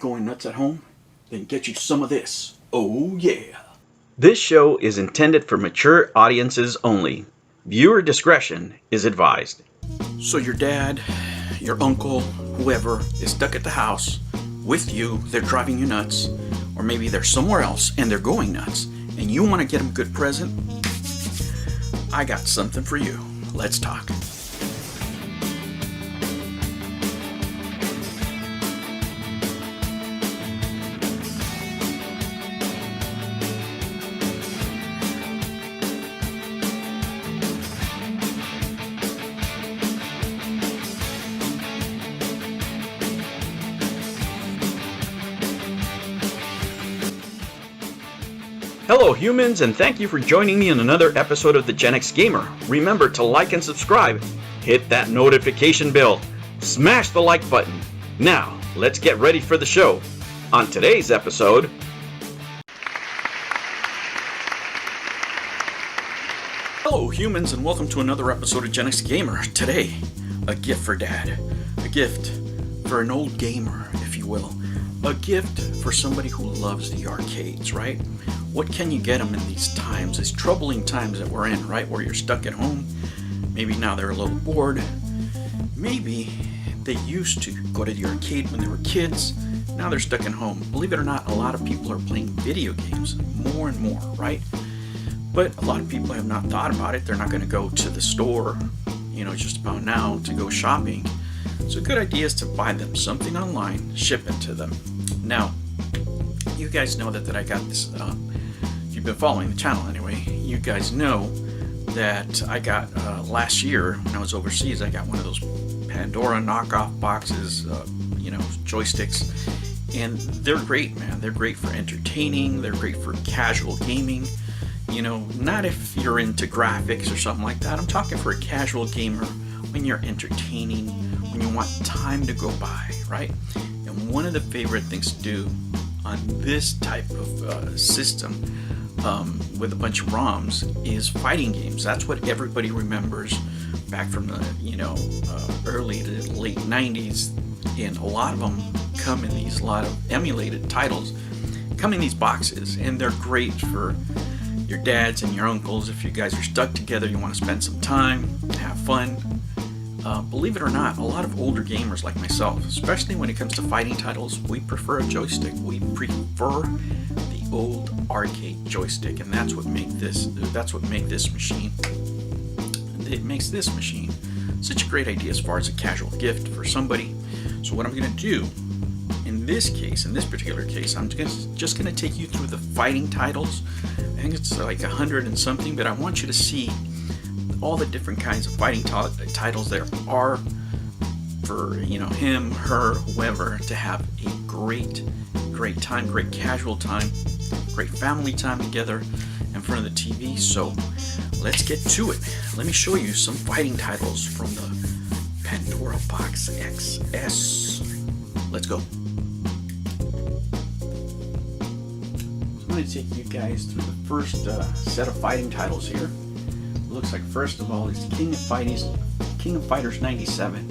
going nuts at home? Then get you some of this. Oh yeah! This show is intended for mature audiences only. Viewer discretion is advised. So your dad, your uncle, whoever is stuck at the house with you, they're driving you nuts, or maybe they're somewhere else and they're going nuts, and you want to get them a good present? I got something for you. Let's talk. Hello humans, and thank you for joining me in another episode of the Gen X Gamer. Remember to like and subscribe, hit that notification bell, smash the like button. Now, let's get ready for the show. On today's episode... Hello humans, and welcome to another episode of Gen X Gamer. Today, a gift for Dad. A gift for an old gamer, if you will. A gift for somebody who loves the arcades, right? What can you get them in these times, these troubling times that we're in, right? Where you're stuck at home. Maybe now they're a little bored. Maybe they used to go to the arcade when they were kids. Now they're stuck at home. Believe it or not, a lot of people are playing video games more and more, right? But a lot of people have not thought about it. They're not going to go to the store, just about now to go shopping. So a good idea is to buy them something online, ship it to them. Now, you guys know that I got this, if you've been following the channel anyway, you guys know that I got, last year when I was overseas, I got one of those Pandora knockoff boxes, joysticks, and they're great, man. They're great for entertaining, they're great for casual gaming, not if you're into graphics or something like that. I'm talking for a casual gamer when you're entertaining, when you want time to go by, right? And one of the favorite things to do on this type of system with a bunch of ROMs is fighting games. That's what everybody remembers back from the early to late 90s, and a lot of them come in these, a lot of emulated titles come in these boxes, and they're great for your dads and your uncles. If you guys are stuck together, you want to spend some time, have fun. Believe it or not, a lot of older gamers like myself, especially when it comes to fighting titles, we prefer a joystick. We prefer the old arcade joystick, and that's what makes this machine. It makes this machine such a great idea as far as a casual gift for somebody. So what I'm going to do in this particular case, I'm just going to take you through the fighting titles. I think it's like 100 and something, but I want you to see all the different kinds of fighting titles there are for him, her, whoever, to have a great time, great casual time, great family time together in front of the TV. So let's get to it. Let me show you some fighting titles from the Pandora Box XS. Let's go. So I'm going to take you guys through the first set of fighting titles here. Looks like first of all is King of Fighters 97.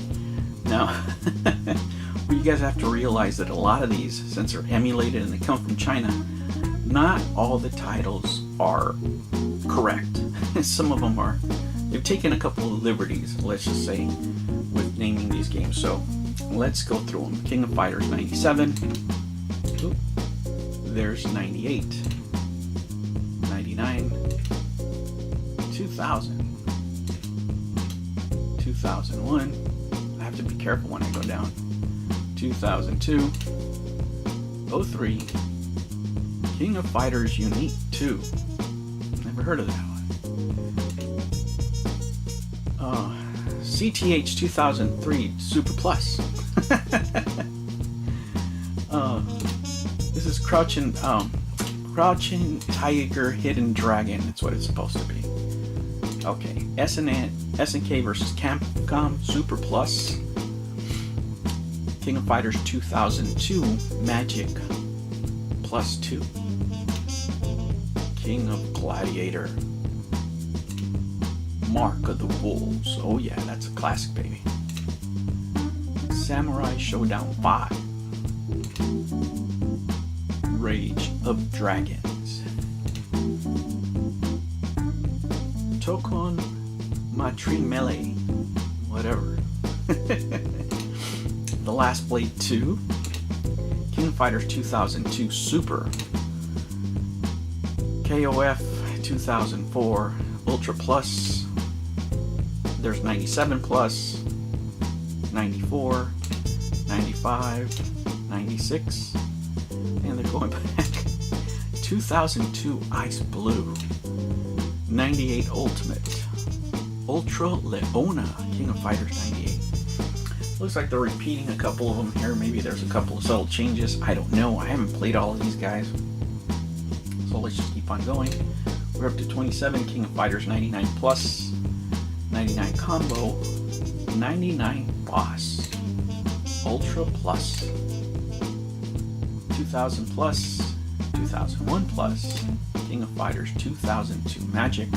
Now, well, you guys have to realize that a lot of these, since they're emulated and they come from China, not all the titles are correct. Some of them are. They've taken a couple of liberties, let's just say, with naming these games. So let's go through them. King of Fighters 97. Oop. There's 98. 99. 2000, 2001, I have to be careful when I go down, 2002, 03, King of Fighters Unique 2, never heard of that one, CTH 2003 Super Plus, this is Crouching Tiger Hidden Dragon, that's what it's supposed to be. Okay, SNK versus Capcom Super Plus, King of Fighters 2002 Magic Plus 2, King of Gladiator Mark of the Wolves. Oh yeah, that's a classic, baby. Samurai Showdown 5. Rage of Dragons. Tokon Matri Melee. Whatever. The Last Blade 2. King of Fighters 2002 Super. KOF 2004 Ultra Plus. There's 97 Plus, 94, 95, 96, and they're going back. 2002 Ice Blue, 98 Ultimate, Ultra Leona, King of Fighters 98. Looks like they're repeating a couple of them here. Maybe there's a couple of subtle changes. I don't know. I haven't played all of these guys. So let's just keep on going. We're up to 27 King of Fighters 99 Plus, 99 Combo, 99 Boss, Ultra Plus, 2000 Plus, 2001 Plus, King of Fighters 2002 Magic,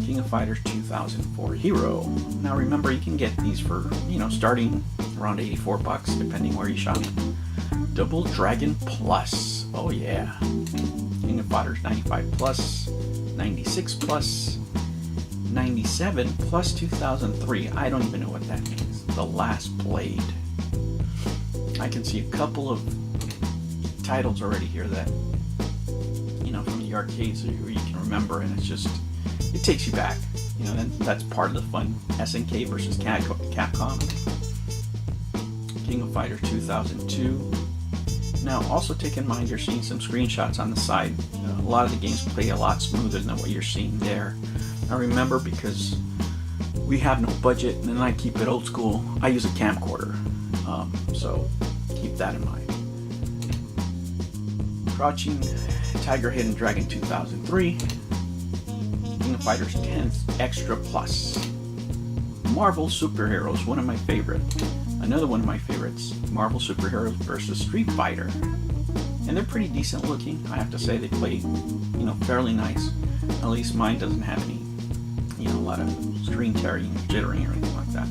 King of Fighters 2004 Hero. Now remember, you can get these for, starting around $84 depending where you shop. Double Dragon Plus. Oh yeah. King of Fighters 95 Plus, 96 Plus, 97 plus 2003. I don't even know what that means. The Last Blade. I can see a couple of titles already here that, from the arcades where you can remember, and it takes you back. Then that's part of the fun. SNK versus Capcom. King of Fighters 2002. Now, also take in mind you're seeing some screenshots on the side. A lot of the games play a lot smoother than what you're seeing there. Now remember, because we have no budget and I keep it old school, I use a camcorder. So keep that in mind. Crouching Tiger, Hidden Dragon 2003. King of Fighters 10th Extra Plus. Marvel Superheroes, one of my favorite. Another one of my favorites, Marvel Superheroes versus Street Fighter. And they're pretty decent looking, I have to say. They play, fairly nice. At least mine doesn't have any, a lot of screen tearing or jittering or anything like that.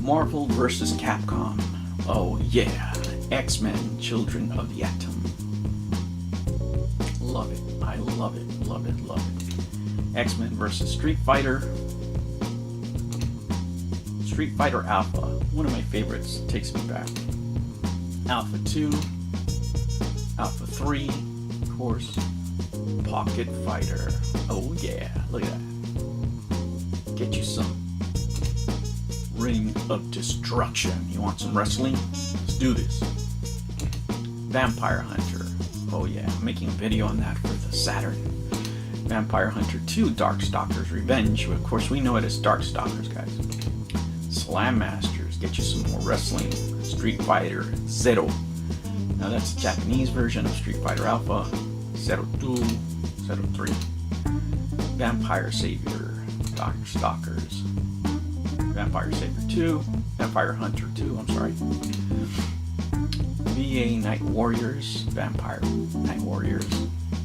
Marvel versus Capcom. Oh yeah. X-Men, Children of the Atom. Love it. I love it, love it, love it. X-Men versus Street Fighter. Street Fighter Alpha, one of my favorites, takes me back. Alpha 2, Alpha 3, of course, Pocket Fighter. Oh yeah, look at that. Get you some Ring of Destruction. You want some wrestling? Let's do this. Vampire Hunter. Oh yeah, I'm making a video on that for the Saturn. Vampire Hunter 2, Darkstalkers Revenge. Of course, we know it as Darkstalkers, guys. Slam Masters, get you some more wrestling. Street Fighter Zero. Now that's the Japanese version of Street Fighter Alpha. Zero 2, Zero 3. Vampire Savior, Darkstalkers. Vampire Savior 2, Vampire Hunter 2, I'm sorry. VA Night Warriors, Vampire Night Warriors.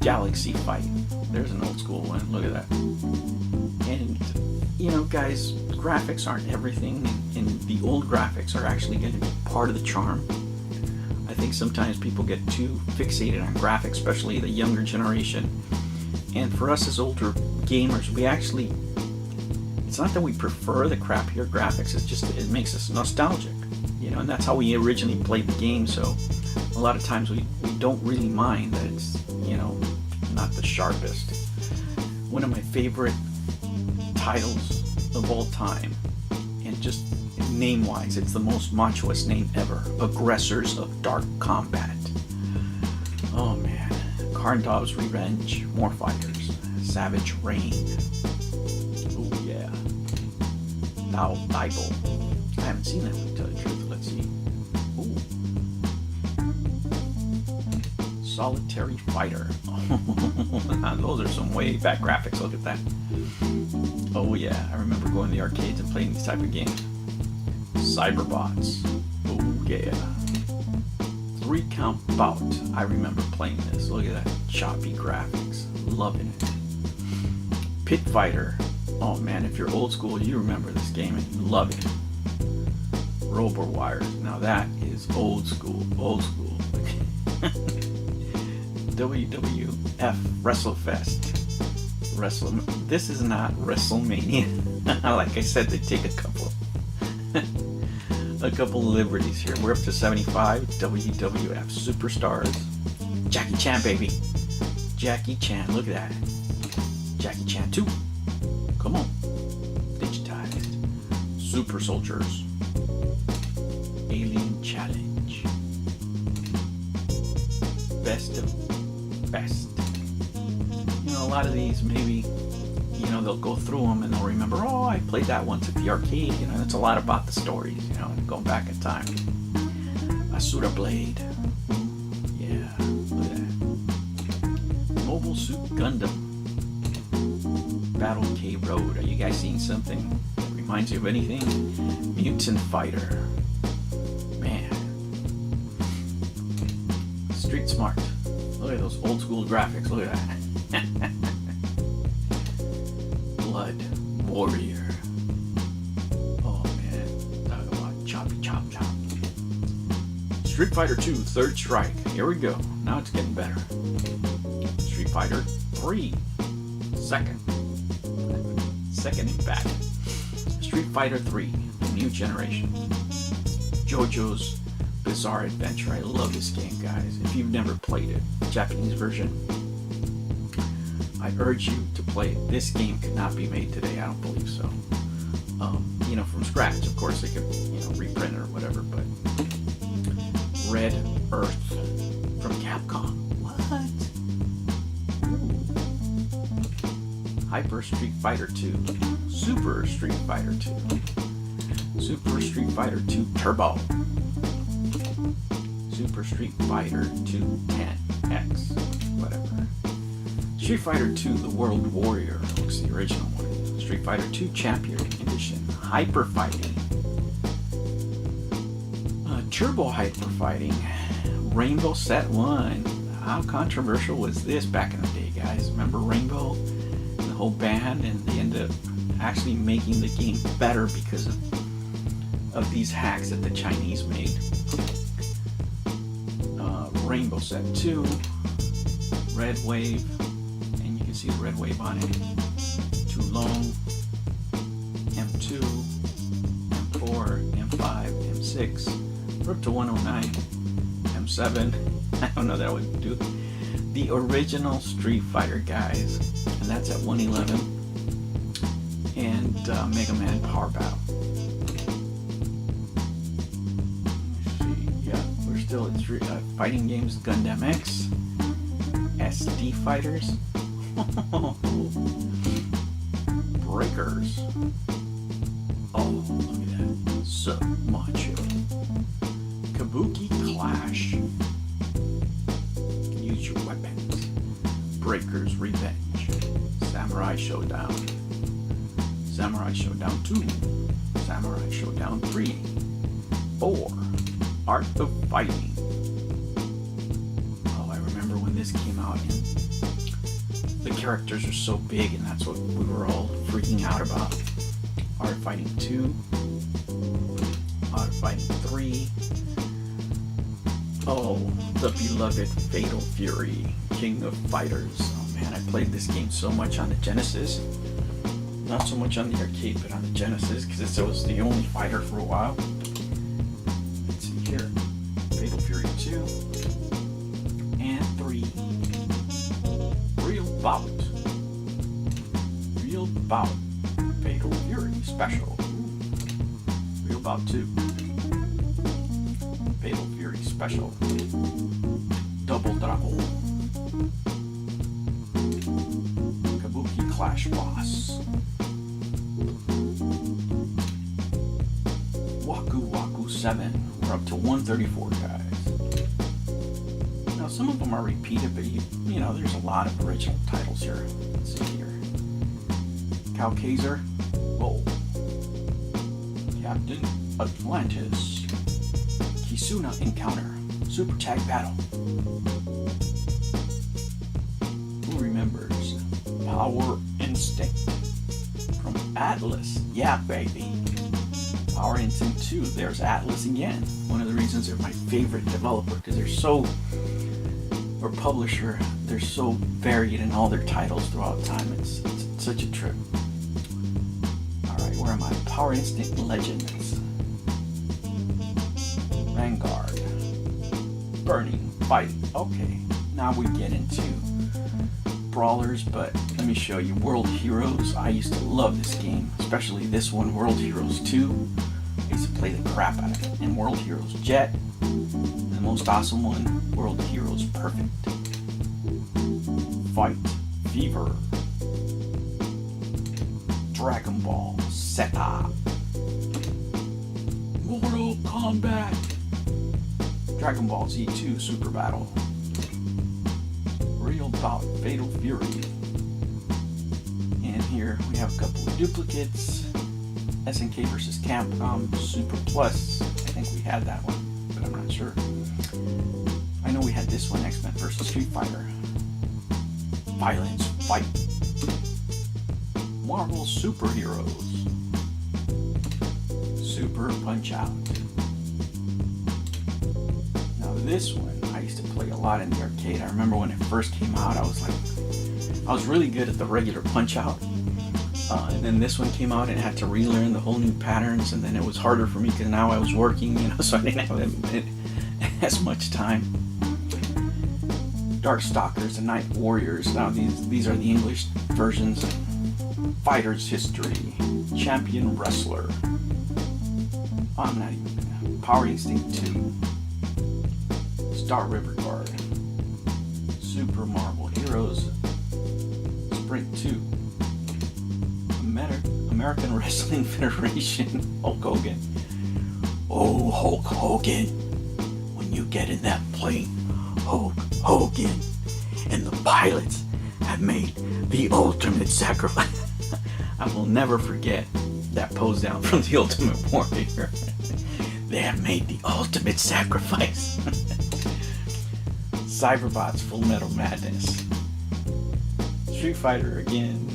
Galaxy Fight. There's an old school one, look at that. And guys, graphics aren't everything, and the old graphics are actually going to be part of the charm. I think sometimes people get too fixated on graphics, especially the younger generation. And for us as older gamers, it's not that we prefer the crappier graphics, it's just it makes us nostalgic, and that's how we originally played the game. So a lot of times we don't really mind that it's, not the sharpest. One of my favorite titles of all time, and just name-wise, it's the most machoist name ever. Aggressors of Dark Combat. Oh man. Karndov's Revenge, More Fighters, Savage Rain. Oh yeah. Thou Bible. I haven't seen that one, to tell you the truth. Let's see. Ooh. Solitary Fighter. Those are some way back graphics. Look at that. Oh yeah, I remember going to the arcades and playing these type of games. Cyberbots. Oh yeah. 3 Count Bout. I remember playing this. Look at that choppy graphics. Loving it. Pit Fighter. Oh man, if you're old school, you remember this game and you love it. Robo Wires. Now that is old school. Old school. WWF WrestleFest. This is not WrestleMania. Like I said, they take a couple liberties here. We're up to 75 WWF Superstars. Jackie Chan, baby. Jackie Chan, look at that. Jackie Chan 2. Come on. Digitized. Super Soldiers. Alien Challenge. Best of best. You know, a lot of these maybe, you know, they'll go through them and they'll remember, oh, I played that once at the arcade. You know, it's a lot about the stories, you know, going back in time. Asura Blade. Yeah, look at that. Mobile Suit Gundam. Battle K Road. Are you guys seeing something that reminds you of anything? Mutant Fighter. Man. Street Smart. Look at those old school graphics. Look at that. Blood Warrior. Oh man. Talk about choppy chop chop. Street Fighter 2 Third Strike. Here we go. Now it's getting better. Street Fighter 3 Second in fact. Street Fighter 3, the new generation. JoJo's Bizarre Adventure. I love this game, guys. If you've never played it, Japanese version, I urge you to play it. This game could not be made today. I don't believe so. You know, from scratch. Of course, they could, you know, reprint it or whatever. But Red Earth from Capcom. What? Hyper Street Fighter 2, Super Street Fighter 2, Super Street Fighter 2 Turbo, Super Street Fighter 2 10X, whatever. Street Fighter 2 The World Warrior, looks the original one. Street Fighter 2 Champion Edition, Hyper Fighting, Turbo Hyper Fighting, Rainbow Set 1. How controversial was this back in the day, guys? Remember Rainbow? Whole band, and they ended up actually making the game better because of these hacks that the Chinese made. Rainbow Set 2, Red Wave, and you can see the red wave on it. Too Long, M2, M4, M5, M6, we're up to 109, M7. I don't know that I would do the original Street Fighter, guys. And that's at 111, and Mega Man Power Battle. Let's see, yeah, we're still at fighting games. Gundam X, SD Fighters, Breakers. Oh, look at that, so macho. Kabuki Clash. Use your weapons. Breakers Revenge. Samurai Showdown, Samurai Showdown 2, Samurai Showdown 3, 4, Art of Fighting. Oh, I remember when this came out and the characters are so big, and that's what we were all freaking out about. Art of Fighting 2, Art of Fighting 3, oh, the beloved Fatal Fury, King of Fighters. I played this game so much on the Genesis, not so much on the arcade, but on the Genesis, because it was the only fighter for a while. Let's see here, Fatal Fury 2 and 3, Real Bout, Fatal Fury Special, Real Bout 2, Fatal Fury Special, Double Dragon, Clash Boss, Waku Waku 7. We're up to 134, guys. Now some of them are repeated, but you know, there's a lot of original titles here. Let's see here. Caucaser, Whoa, Captain Atlantis, Kisuna Encounter, Super Tag Battle. Who remembers Power Instinct from Atlas? Yeah, baby. Power Instinct 2. There's Atlas again. One of the reasons they're my favorite developer, because they're so or publisher, they're so varied in all their titles throughout time. It's such a trip. Alright, where am I? Power Instinct Legends. Vanguard. Burning. Fighting. Okay, now we get into brawlers, but let me show you World Heroes. I used to love this game, especially this one, World Heroes 2. I used to play the crap out of it. And World Heroes Jet, and the most awesome one, World Heroes Perfect. Fight, Fever, Dragon Ball, Zeta, Mortal Kombat, Dragon Ball Z2 Super Battle, Real Bout Fatal Fury, and here we have a couple of duplicates. SNK vs. Capcom Super Plus. I think we had that one, but I'm not sure. I know we had this one, X-Men vs. Street Fighter. Violence Fight. Marvel Superheroes. Super Punch Out. Now this one I used to play a lot in the arcade. I remember when it first came out, I was really good at the regular Punch Out. And then this one came out and had to relearn the whole new patterns, and then it was harder for me because now I was working, so I didn't have as much time. Darkstalkers and Night Warriors. Now these are the English versions. Fighter's History. Champion Wrestler. I'm not even gonna. Power Instinct 2. Star River Guard. Super Marvel Heroes. Sprint 2. American Wrestling Federation. Hulk Hogan. Oh, Hulk Hogan. When you get in that plane, Hulk Hogan and the pilots have made the ultimate sacrifice. I will never forget that pose down from the Ultimate Warrior. They have made the ultimate sacrifice. Cyberbots Full Metal Madness. Street Fighter again.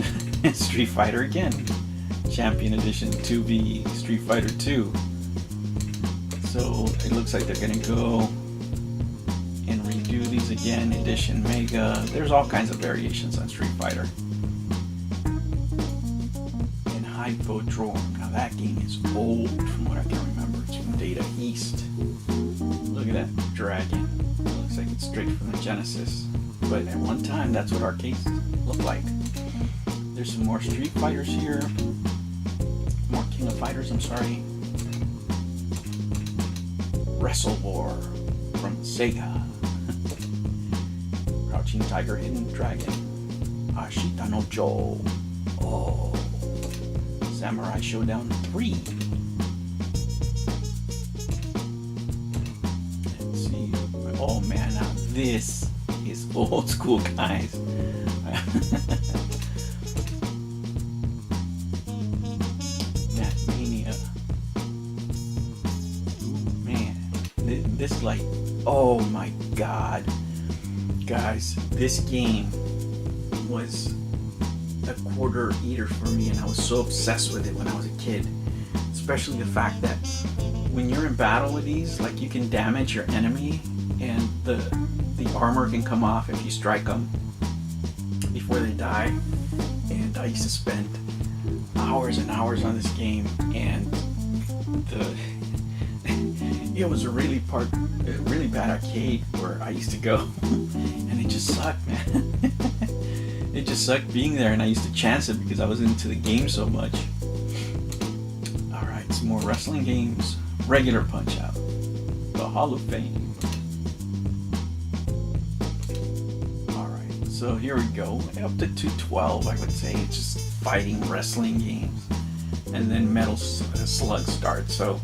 Street Fighter again. Champion Edition 2V Street Fighter 2. So it looks like they're gonna go and redo these again. Edition Mega. There's all kinds of variations on Street Fighter. And Hypodrome. Now that game is old from what I can remember. It's from Data East. Look at that dragon. It looks like it's straight from the Genesis. But at one time, that's what arcades looked like. There's some more Street Fighters here. More King of Fighters, I'm sorry. Wrestle War from Sega. Crouching Tiger, Hidden Dragon. Ashita no Joe. Oh. Samurai Showdown 3. Let's see. Oh man, now this is old school, guys. This like, oh my god, guys, this game was a quarter eater for me, and I was so obsessed with it when I was a kid. Especially the fact that when you're in battle with these, like, you can damage your enemy and the armor can come off if you strike them before they die. And I used to spend hours and hours on this game, and it was a really bad arcade where I used to go, and it just sucked, man. It just sucked being there, and I used to chance it because I was into the game so much. Alright, some more wrestling games. Regular Punch Out. The Hall of Fame. Alright, so here we go. Up to 212, I would say. It's just fighting wrestling games. And then Metal Slug starts. So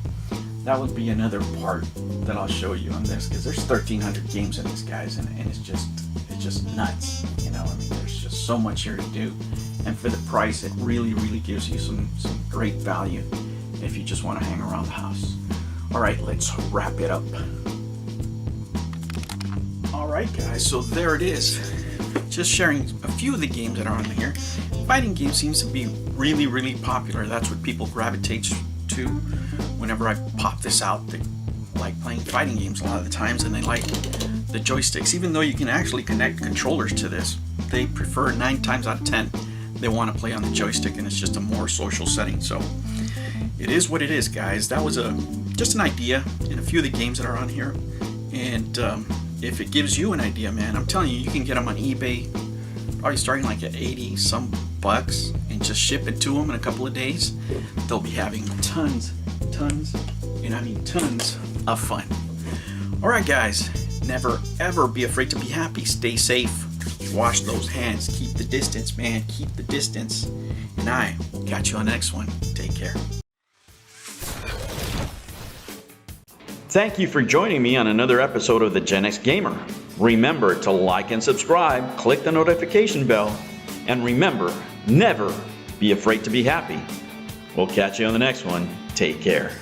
that would be another part that I'll show you on this, because there's 1,300 games in this, guys, and it's just nuts. You know, I mean, there's just so much here to do, and for the price, it really gives you some great value if you just want to hang around the house. All right, let's wrap it up. All right, guys, so there it is. Just sharing a few of the games that are on here. Fighting games seems to be really popular. That's what people gravitate to. Whenever I pop this out, they like playing fighting games a lot of the times, and they like the joysticks. Even though you can actually connect controllers to this, they prefer 9 times out of 10 they want to play on the joystick, and it's just a more social setting. So it is what it is, guys. That was just an idea in a few of the games that are on here. And if it gives you an idea, man, I'm telling you, you can get them on eBay, probably starting like at 80 some bucks, and just ship it to them in a couple of days. They'll be having tons, and I mean tons of fun. All right, guys, never ever be afraid to be happy. Stay safe. Wash those hands. Keep the distance, man. Keep the distance. And I will catch you on the next one. Take care. Thank you for joining me on another episode of the Gen X Gamer. Remember to like and subscribe, click the notification bell, and remember, never be afraid to be happy. We'll catch you on the next one. Take care.